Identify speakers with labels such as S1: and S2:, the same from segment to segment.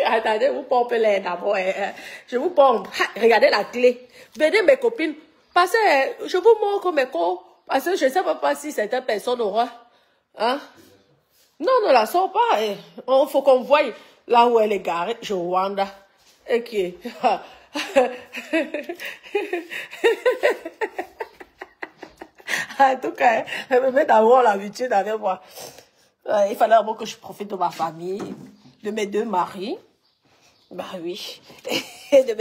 S1: Attendez, vous pompez les d'abord. Je vous pompe. Regardez la clé. Venez mes copines. Passez, je vous montre mes cours. Parce que je ne sais pas si certaines personnes auront. Hein? Non, ne la sort pas. Il faut qu'on voie là où elle est garée. Je Rwanda. Ok. En tout cas, elle me met d'avoir l'habitude avec moi. Il fallait d'abord que je profite de ma famille, de mes deux maris. Bah oui. Et de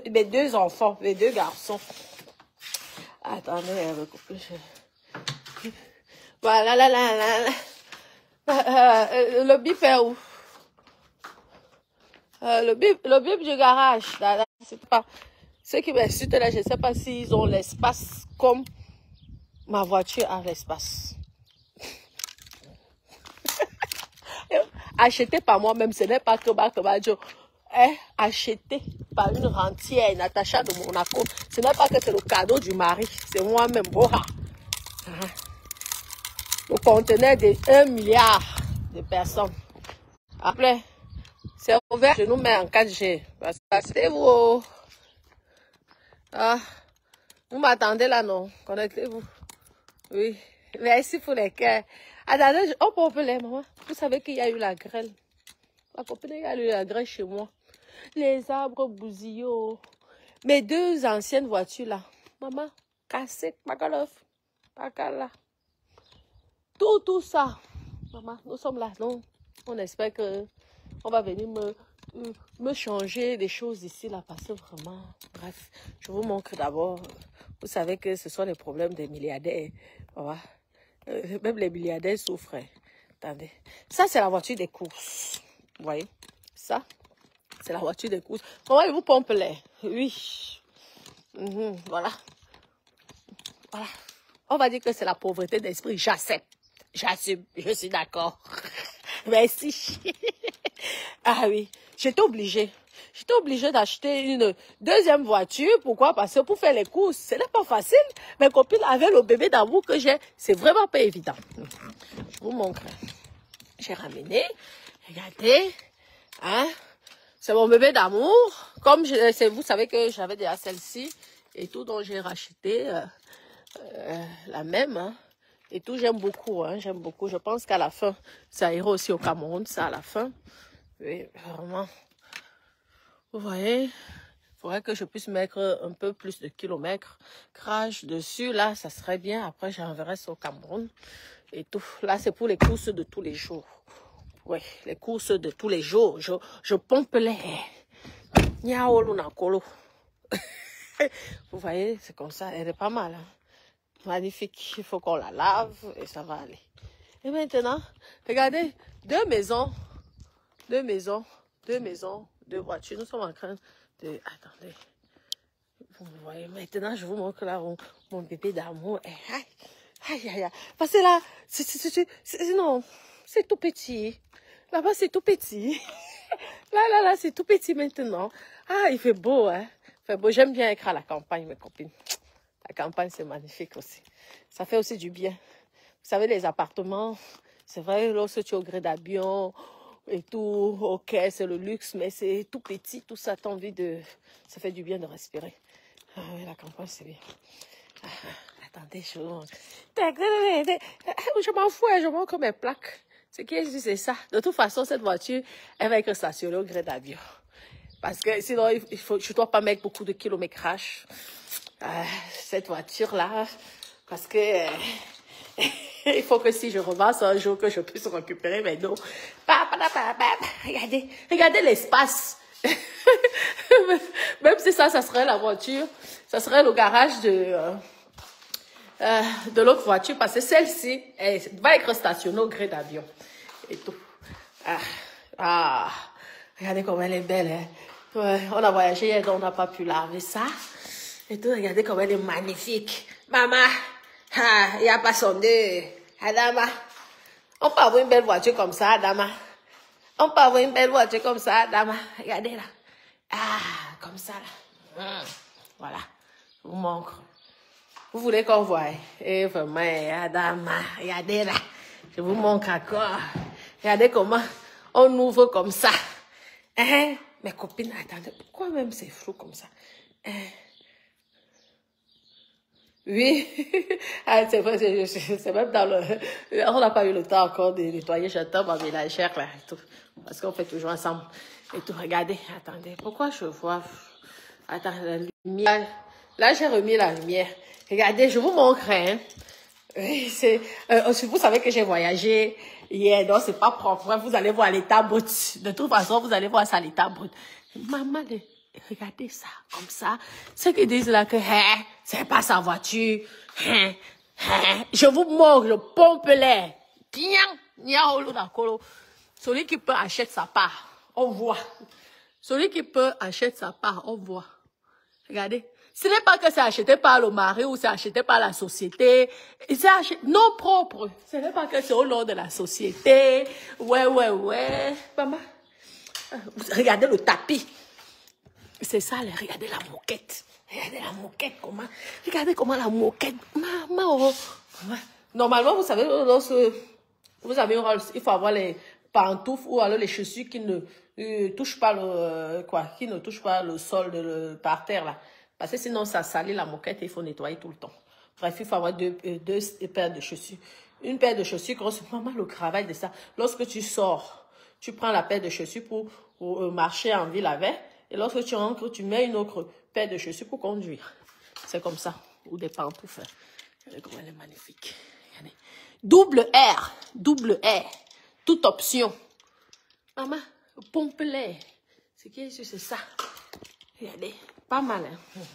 S1: mes deux enfants, mes deux garçons. Attendez, voilà, le bip est où? Le bip du garage. C'est pas. Ceux qui m'insultent là, je ne sais pas s'ils ont l'espace comme ma voiture a l'espace. Acheté par moi-même, ce n'est pas que Bajo. Acheté par une rentière, Natacha de Monaco. Ce n'est pas que c'est le cadeau du mari, c'est moi-même. Le conteneur de 1 milliard de personnes. Après, c'est ouvert, je nous mets en 4G. Passez-vous. Vous m'attendez là, non? Connectez-vous. Oui. Merci pour les cœurs. Attendez, on peut appeler maman. Vous savez qu'il y a eu la grêle. Ma copine, il y a eu la grêle chez moi. Les arbres bousillaux. Mes deux anciennes voitures là. Maman, cassé, Magalov, Pagala. Tout ça. Maman, nous sommes là. Non, on espère que on va venir me changer des choses ici là. Parce que vraiment, bref, je vous montre d'abord. Vous savez que ce sont les problèmes des milliardaires. Voilà. Même les milliardaires souffrent. Attendez. Ça, c'est la voiture des courses. Vous voyez? Ça, c'est la voiture des courses. Comment il vous pompe l'air? Oui. Voilà. Voilà. On va dire que c'est la pauvreté d'esprit. J'accepte. J'assume. Je suis d'accord. Merci. Ah oui. J'étais obligée. J'étais obligée d'acheter une deuxième voiture. Pourquoi? Parce que pour faire les courses, ce n'est pas facile. Mes copines avaient le bébé d'amour que j'ai. C'est vraiment pas évident. Je vous montre. J'ai ramené. Regardez. Hein? C'est mon bébé d'amour. Comme vous savez que j'avais déjà celle-ci. Et tout, donc j'ai racheté la même. Hein? Et tout, j'aime beaucoup. Hein? J'aime beaucoup. Je pense qu'à la fin, ça ira aussi au Cameroun. Ça, à la fin. Oui, vraiment. Vous voyez, il faudrait que je puisse mettre un peu plus de kilomètres. Crash dessus, là, ça serait bien. Après, j'enverrai ça au Cameroun. Et tout. Là, c'est pour les courses de tous les jours. Oui, les courses de tous les jours. Je pompe les. Vous voyez, c'est comme ça. Elle est pas mal. Hein? Magnifique. Il faut qu'on la lave et ça va aller. Et maintenant, regardez, deux maisons, deux voitures. Nous sommes en train de... Attendez. Vous voyez, maintenant, je vous montre là mon bébé d'amour. Aïe, aïe, aïe, aïe. Parce que là, non, c'est tout petit. Là-bas, c'est tout petit. Là, c'est tout petit maintenant. Ah, il fait beau, hein. Il fait beau. J'aime bien être à la campagne, mes copines. La campagne, c'est magnifique aussi. Ça fait aussi du bien. Vous savez, les appartements, c'est vrai, lorsque tu es au gré d'avion et tout, ok, c'est le luxe, mais c'est tout petit, tout ça, t'as envie de... Ça fait du bien de respirer. Ah oui, la campagne, c'est bien. Attendez, je m'en fous, je montre mes plaques. Ce qui est juste, c'est ça. De toute façon, cette voiture, elle va être stationnée au gré d'avion. Parce que sinon, je ne dois pas mettre beaucoup de kilométrage. Cette voiture-là, parce que... il faut que si je ramasse un jour, que je puisse récupérer mes dos. Regardez l'espace. Même si ça serait la voiture, ça serait le garage de l'autre voiture, parce que celle-ci, elle va être stationnée au gré d'avion. Et tout. Regardez comme elle est belle. Hein? Ouais, on a voyagé hier, donc on n'a pas pu laver ça. Et tout, regardez comme elle est magnifique. Maman, il n'y a pas son deux. Adama, on peut avoir une belle voiture comme ça, Adama. On peut avoir une belle voiture comme ça, Adama. Regardez là. Comme ça là. Voilà. Je vous montre. Vous voulez qu'on voie? Et vraiment, Adama, regardez là. Je vous montre encore. Regardez comment on ouvre comme ça. Hein? Mes copines, attendez, pourquoi même c'est flou comme ça? Hein? Oui, ah, c'est vrai, c'est même dans le... On n'a pas eu le temps encore de nettoyer, j'attends ma ménagère là et tout. Parce qu'on fait toujours ensemble et tout. Regardez, attendez, pourquoi je vois... Attends, la lumière... Là, j'ai remis la lumière. Regardez, je vous montrerai. Hein. Oui, vous savez que j'ai voyagé hier, donc c'est pas propre. Vous allez voir l'état brut. De toute façon, vous allez voir ça, l'état brut. Maman, regardez ça, comme ça. Ceux qui disent là que c'est pas sa voiture. Je vous montre, je pompe l'air. Bien, celui qui peut acheter sa part, on voit. Celui qui peut acheter sa part, on voit. Regardez. Ce n'est pas que c'est acheté par le mari ou c'est acheté par la société. C'est acheté non propre. Ce n'est pas que c'est au nom de la société. Ouais. Maman, regardez le tapis. C'est ça, regardez la moquette. Regardez la moquette, comment. Regardez comment la moquette. Maman, normalement, vous savez, lorsque vous avez il faut avoir les pantoufles ou alors les chaussures qui ne touchent pas qui ne touchent pas le sol par terre là. Parce que sinon, ça salit la moquette et il faut nettoyer tout le temps. Bref, il faut avoir deux paires de chaussures. Une paire de chaussures, maman, le travail de ça. Lorsque tu sors, tu prends la paire de chaussures pour marcher en ville avec. Et lorsque tu rentres, tu mets une autre paire de chaussures pour conduire. C'est comme ça. Ou des pantoufles. Regardez comment elle est magnifique. Regardez. Double R. Toute option. Maman, pompe l'air. C'est ça. Regardez. Pas mal,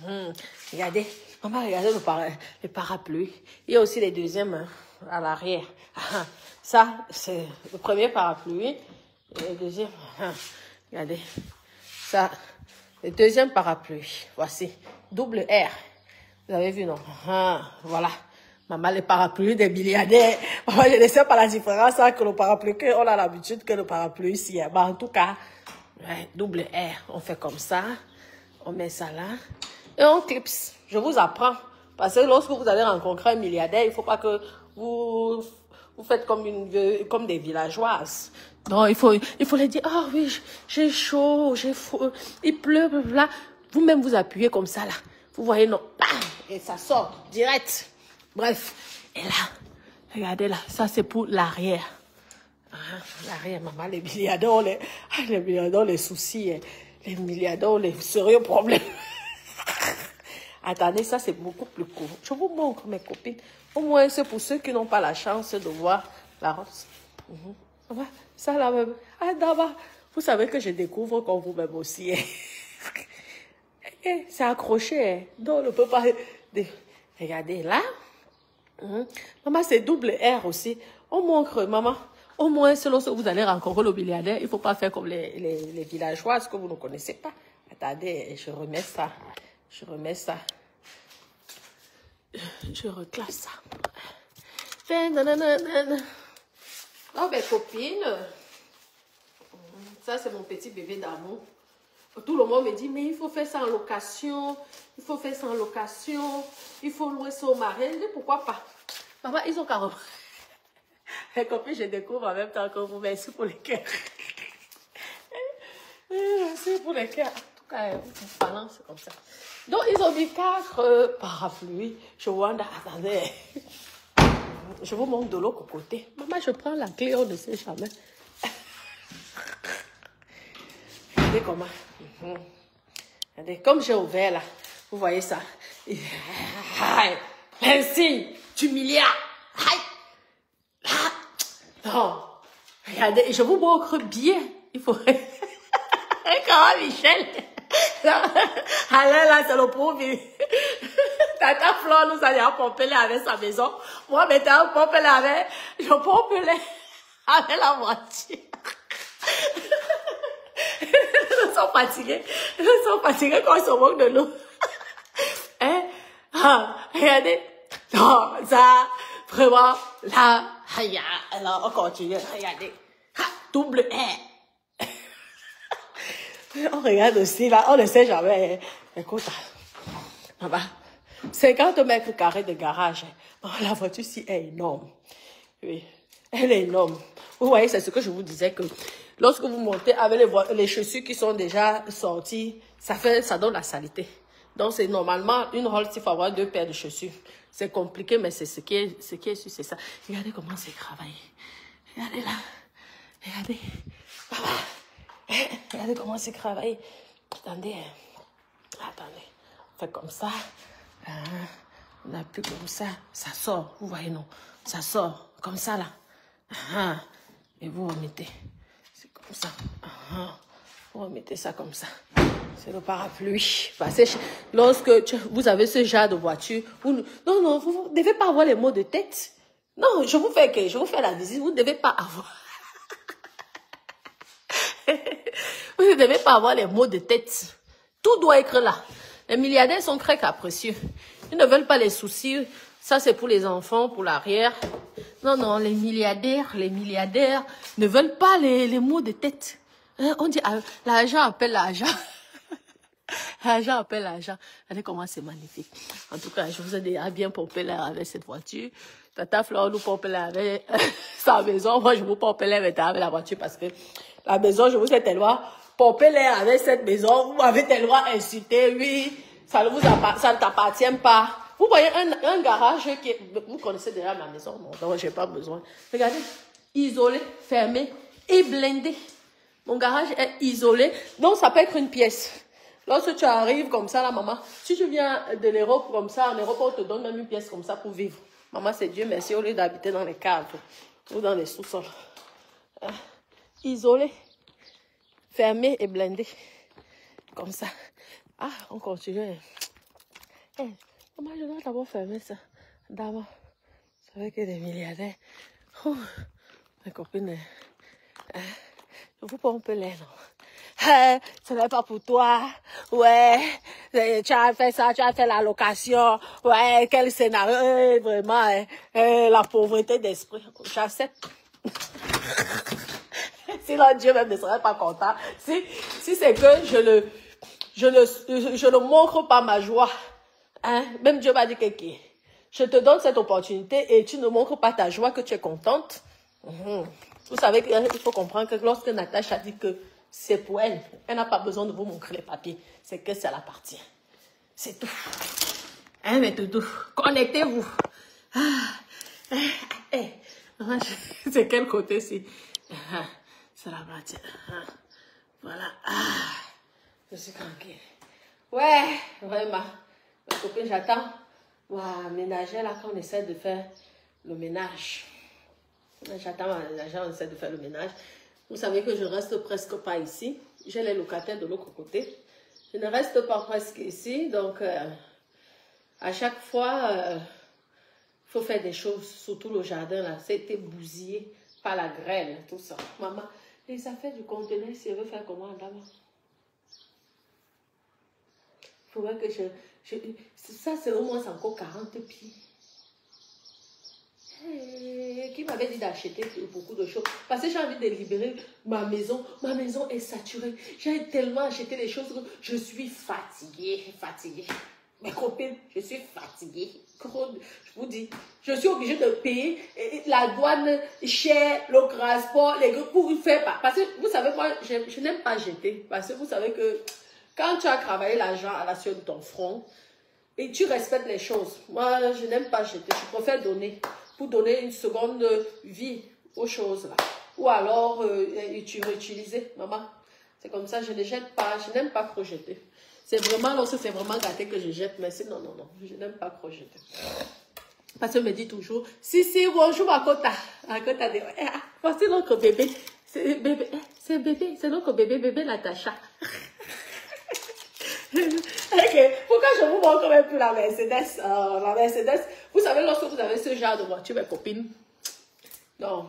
S1: hein? Regardez, maman, regardez le parapluie. Il y a aussi les deuxièmes hein, à l'arrière. Ça, c'est le premier parapluie. Et le deuxième, regardez. Ça, le deuxième parapluie. Voici, double R. Vous avez vu, non? Voilà. Maman, les parapluies des milliardaires. Maman, je ne sais pas la différence entre le parapluie qu'on a l'habitude que le parapluie ici. Bah, en tout cas, ouais, double R. On fait comme ça. On met ça là. Et on clipse. Je vous apprends. Parce que lorsque vous allez rencontrer un milliardaire, il ne faut pas que vous faites comme des villageoises. Non, il faut les dire, ah oh, oui, j'ai chaud, j'ai froid, il pleut, blablabla. Vous-même vous appuyez comme ça là. Vous voyez, non. Et ça sort direct. Bref. Et là, regardez là, ça c'est pour l'arrière. L'arrière, maman, les milliardaires, les soucis. Les milliardaires, les sérieux problèmes. Attendez, ça c'est beaucoup plus court. Je vous montre mes copines. Au moins, c'est pour ceux qui n'ont pas la chance de voir la rose. Ça là même. Ah, d'abord, vous savez que je découvre comme vous-même aussi. C'est accroché. Donc, on ne peut pas... Regardez là. Maman, c'est double R aussi. On montre, maman. Au moins, selon ce que vous allez rencontrer le milliardaire, il ne faut pas faire comme les villageoises que vous ne connaissez pas. Attendez, je remets ça. Je reclasse ça. Oh, mes copines. Ça, c'est mon petit bébé d'amour. Tout le monde me dit, mais il faut faire ça en location. Il faut faire ça en location. Il faut louer ça au mari. Je dis, pourquoi pas? Maman, ils ont qu'à reprendre. Mes copines, je découvre en même temps que vous. Merci pour les cœurs. Merci pour les cœurs. En tout cas, parlant, c'est comme ça. Donc, ils ont mis 4 parapluies. Je vois, attendez. Je vous montre de l'autre côté. Maman, je prends la clé, on ne sait jamais. Regardez comment. Regardez, comme j'ai ouvert là. Vous voyez ça. Merci, tu milliards. Non. Regardez, je vous montre bien. Il faut... Comment Michel? Allez là, c'est le premier. Tata Flore nous allons pomper avec sa maison. Moi, maintenant, pomper avec... Je pompe avec la voiture. Ils sont fatigués. Ils sont fatigués quand ils se moquent de nous. Hein? Regardez. Non, ça, vraiment, là, alors on continue. Regardez. Double R. On regarde aussi, là, on ne sait jamais. Écoute, maman, 50 mètres carrés de garage. Oh, la voiture ici est énorme. Oui, elle est énorme. Vous voyez, c'est ce que je vous disais que lorsque vous montez avec les chaussures qui sont déjà sorties, ça donne la saleté. Donc, c'est normalement une Rolls, il faut avoir 2 paires de chaussures. C'est compliqué, mais c'est ce qui est sûr, c'est ça. Regardez comment c'est travaillé. Regardez là. Regardez. Regardez comment c'est travaillé. Attendez. Attendez. On fait comme ça. On appuie comme ça. Ça sort. Vous voyez, non? Ça sort. Comme ça, là. Et vous remettez. C'est comme ça. Vous remettez ça comme ça. C'est le parapluie. Parce que lorsque vous avez ce genre de voiture, vous ne devez pas avoir les maux de tête. Non, je vous fais la visite. Vous ne devez pas avoir. Vous ne devez pas avoir les maux de tête. Tout doit être là. Les milliardaires sont très capricieux. Ils ne veulent pas les soucis. Ça, c'est pour les enfants, pour l'arrière. Non, les milliardaires ne veulent pas les maux de tête. On dit, l'argent appelle l'argent. L'argent appelle l'argent. Regardez comment c'est magnifique. En tout cas, je vous ai déjà bien pompé l'air avec cette voiture. Tata Flore nous pompe l'air avec sa maison. Moi, je vous pompe l'air avec la voiture parce que la maison, je vous ai tellement pompé l'air avec cette maison. Vous m'avez tellement insulté. Oui, ça ne t'appartient pas. Vous voyez un garage qui est... Vous connaissez déjà ma maison. Non, donc je n'ai pas besoin. Regardez, isolé, fermé et blindé. Mon garage est isolé. Donc, ça peut être une pièce. Lorsque tu arrives comme ça, là, maman, si tu viens de l'Europe comme ça, en Europe, on te donne même une pièce comme ça pour vivre. Maman, c'est Dieu merci, au lieu d'habiter dans les caves ou dans les sous-sols. Isolé, fermé et blindé. Comme ça. On continue. Maman, je dois d'abord fermer ça. D'abord. C'est vrai qu'il y a des milliardaires. Ma copine, je vous pompe l'air, non? Ce n'est pas pour toi. Ouais, tu as fait ça, tu as fait la location. Ouais, quel scénario. Vraiment, la pauvreté d'esprit. J'accepte. Sinon, Dieu même ne serait pas content. Si c'est que je ne montre pas ma joie, même Dieu m'a dit que je te donne cette opportunité et tu ne montres pas ta joie, que tu es contente. Vous savez qu'il faut comprendre que lorsque Natacha dit que c'est pour elle, elle n'a pas besoin de vous montrer les papiers. C'est que ça l'appartient. C'est tout. Mais tout. Connectez-vous. C'est quel côté c'est? Ça l'appartient. Voilà. Je suis tranquille. Ouais, vraiment. Ma copine, j'attends. Ménager là, quand on essaie de faire le ménage. J'attends ma ménagère, on essaie de faire le ménage. Vous savez que je ne reste presque pas ici. J'ai les locataires de l'autre côté. Je ne reste pas presque ici. Donc, à chaque fois, il faut faire des choses. Surtout le jardin, là. Ça a été bousillé par la grêle, tout ça. Maman, les affaires du conteneur, si elle veut faire comment, d'abord? Il faudrait que ça, c'est au moins encore 40 pieds. Qui m'avait dit d'acheter beaucoup de choses. Parce que j'ai envie de libérer ma maison. Ma maison est saturée. J'ai tellement acheté les choses que je suis fatiguée. Mes copines, je suis fatiguée. Je vous dis, je suis obligée de payer la douane chère, le transport, les groupes pour faire pas. Parce que vous savez, moi, je n'aime pas jeter. Parce que vous savez que quand tu as travaillé l'argent à la sueur de ton front et tu respectes les choses, moi, je n'aime pas jeter. Je préfère donner. Pour donner une seconde vie aux choses là. Ou alors, tu réutiliser, maman. C'est comme ça, je ne jette pas, je n'aime pas trop jeter. C'est vraiment, lorsque c'est vraiment gâté que je jette, mais c'est non, je n'aime pas trop jeter. Parce qu'elle me dit toujours, si, bonjour ma cota. Ma cota dit, voici notre bébé. C'est bébé, c'est notre bébé Natacha. Okay. Pourquoi je vous montre même plus la Mercedes? La Mercedes, vous savez, lorsque vous avez ce genre de voiture, mes copines, non.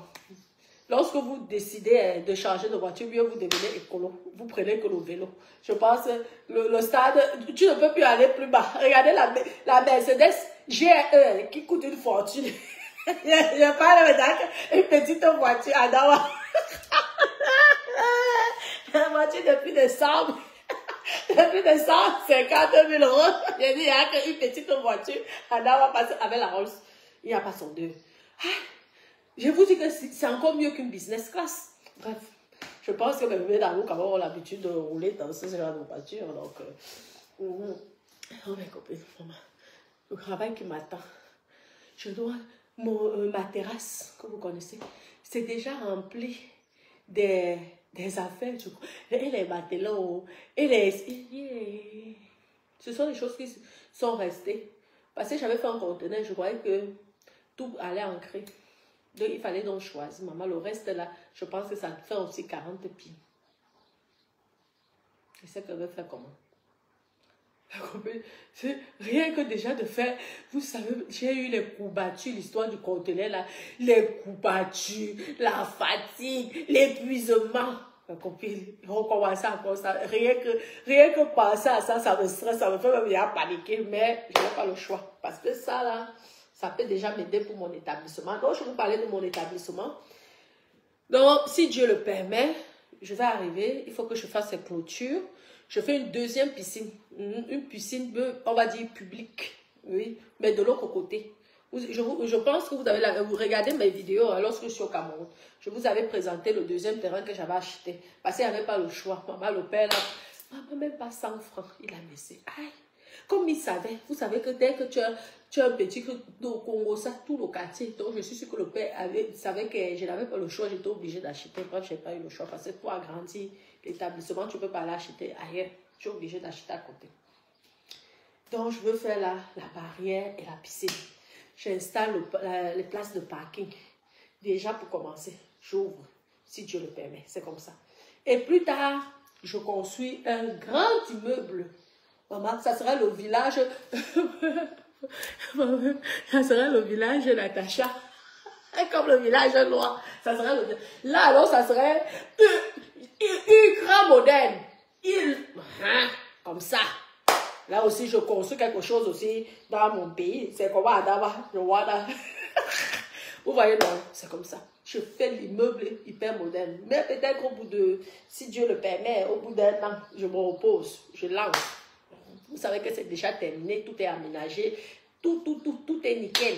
S1: Lorsque vous décidez de changer de voiture, mieux vous devenez écolo. Vous prenez que le vélo. Je pense, le stade, tu ne peux plus aller plus bas. Regardez la Mercedes GE qui coûte une fortune. Je parle avec une petite voiture à Dawa. La voiture de plus de 100 Depuis de 150 000 euros, j'ai dit, il n'y a qu'une petite voiture. Adam va passer avec la Rolls. Il n'y a pas son deux. Je vous dis que c'est encore mieux qu'une business class. Bref, Je pense que mes bébés d'amour, quand même, ont l'habitude de rouler dans ce genre de voiture. Donc, oh, mes copines, maman, le travail qui m'attend. Je dois, ma terrasse, que vous connaissez, c'est déjà rempli des affaires. Et les matelots, et les... Ce sont des choses qui sont restées. Parce que j'avais fait un conteneur, je croyais que tout allait ancrer. Donc, il fallait donc choisir, maman. Le reste, là, je pense que ça fait aussi 40 pieds. Et ça, que je vais faire comment? Rien que déjà de faire, vous savez, j'ai eu les courbatures, l'histoire du conteneur, là, les courbatures, la fatigue, l'épuisement. Ma copine, on commence à faire ça. Rien que penser à ça, ça me stresse, ça me fait même bien paniquer, mais je n'ai pas le choix. Parce que ça, là, ça peut déjà m'aider pour mon établissement. Donc, je vais vous parler de mon établissement. Donc, si Dieu le permet, je vais arriver, il faut que je fasse ces clôtures. Je fais une deuxième piscine, une piscine, on va dire, publique, oui, mais de l'autre côté. Je pense que vous regardez mes vidéos lorsque je suis au Cameroun. Je vous avais présenté le deuxième terrain que j'avais acheté. Parce qu'il n'y avait pas le choix. Maman, le père, là, maman, même pas 100 francs, il a laissé. Aïe, comme il savait, vous savez que dès que tu as un petit truc au Congo, ça, tout le quartier. Donc, je suis sûre que le père savait que je n'avais pas le choix, j'étais obligée d'acheter. Bref, je n'ai pas eu le choix. Parce que pour agrandir l'établissement, tu ne peux pas l'acheter ailleurs. Tu es obligé d'acheter à côté. Donc, je veux faire la barrière et la piscine. J'installe les places de parking. Déjà, pour commencer, j'ouvre, si Dieu le permet. C'est comme ça. Et plus tard, je construis un grand immeuble. Maman, ça sera le village... ça sera le village Natacha. Comme le village noir. Ça sera le... Là, alors, ça serait ultra moderne. Comme ça. Là aussi, je construis quelque chose aussi dans mon pays. C'est comme Adama, Rwanda. Vous voyez, non, c'est comme ça. Je fais l'immeuble hyper moderne. Mais peut-être au bout de, si Dieu le permet, au bout d'un an, je me repose, je lance. Vous savez que c'est déjà terminé, tout est aménagé, tout est nickel.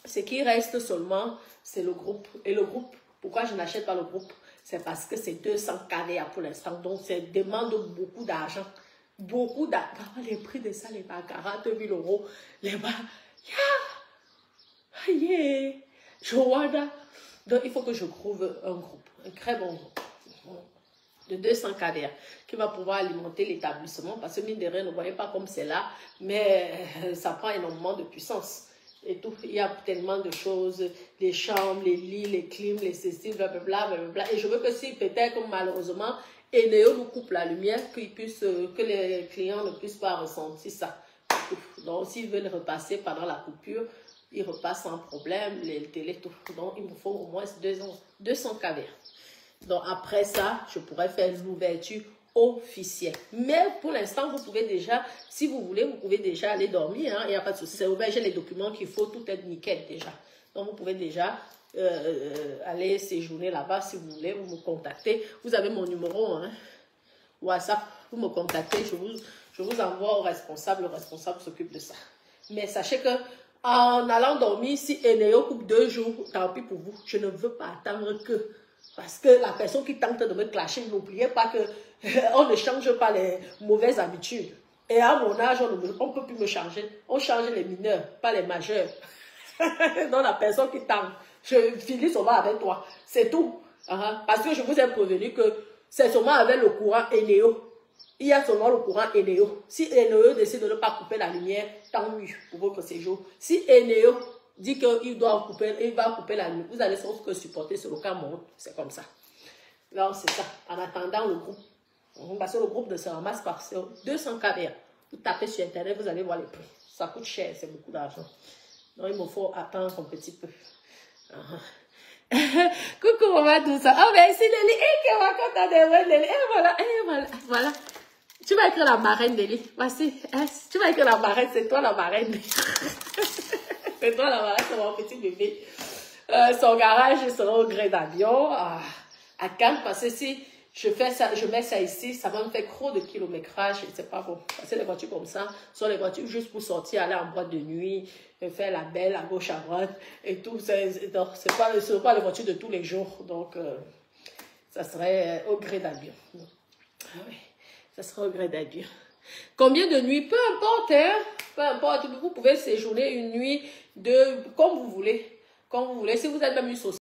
S1: Ce qui reste seulement, c'est le groupe. Et le groupe, pourquoi je n'achète pas le groupe? C'est parce que c'est 200 carrés pour l'instant. Donc, ça demande beaucoup d'argent. Beaucoup d'argent. Les prix de ça, les bas, 40 000 €. Les bas, yeah. Donc, il faut que je trouve un groupe, un très bon groupe de 200 cadres qui va pouvoir alimenter l'établissement. Parce que mine de rien, ne voyez pas comme c'est là, mais ça prend énormément de puissance. Et tout, il y a tellement de choses, les chambres, les lits, les clims, les ceci, blablabla, blablabla. Et je veux que si peut-être, comme malheureusement, Eneo nous coupe la lumière, que les clients ne puissent pas ressentir ça. Donc, s'ils veulent repasser pendant la coupure, ils repassent sans problème, les télé, tout. Donc, il me faut au moins 200 caviars. Donc, après ça, je pourrais faire l'ouverture officielle. Mais pour l'instant, vous pouvez déjà, si vous voulez, vous pouvez déjà aller dormir. Hein, il n'y a pas de souci. C'est ouvert, j'ai les documents qu'il faut, tout est nickel déjà. Donc, vous pouvez déjà aller séjourner là-bas si vous voulez, vous me contactez. Vous avez mon numéro, hein, WhatsApp, vous me contactez, je vous envoie au responsable, le responsable s'occupe de ça. Mais sachez que en allant dormir, si Eneo coupe 2 jours, tant pis pour vous, je ne veux pas attendre que... Parce que la personne qui tente de me clasher, n'oubliez pas que on ne change pas les mauvaises habitudes. Et à mon âge, on ne peut plus me changer. On change les mineurs, pas les majeurs. Donc la personne qui tente, je finis seulement avec toi. C'est tout. Parce que je vous ai prévenu que c'est seulement avec le courant Eneo. Il y a seulement le courant Eneo. Si Eneo décide de ne pas couper la lumière, tant mieux pour votre séjour. Si Eneo dit qu'il va couper la lumière, vous allez sans que supporter sur le Cameroun. C'est comme ça. Alors, c'est ça. En attendant le groupe. Parce que le groupe ne se ramasse pas. C'est 200 caviars. Vous tapez sur Internet, vous allez voir les prix. Ça coûte cher, c'est beaucoup d'argent. Donc, il me faut attendre un petit peu. Coucou, maman, tout ça. Oh, merci, Nelly. Et que raconte à des Nelly. Et voilà. Tu vas écrire la marraine, Nelly. Voici. Tu vas écrire la marraine, c'est toi la marraine. C'est toi la marraine, c'est mon petit bébé. Son garage sera au gré d'avion à Cannes, parce que si je fais ça, je mets ça ici, ça va me faire trop de kilométrage et c'est pas bon. Parce que les voitures comme ça sont les voitures juste pour sortir, aller en boîte de nuit, faire la belle à gauche, à droite et tout. C'est pas les voitures de tous les jours. Donc, ça serait au gré d'Adieu. Oui, ça serait au gré d'Adieu. Combien de nuits? Peu importe, hein? Peu importe. Vous pouvez séjourner une nuit comme vous voulez. Comme vous voulez. Si vous êtes même une société.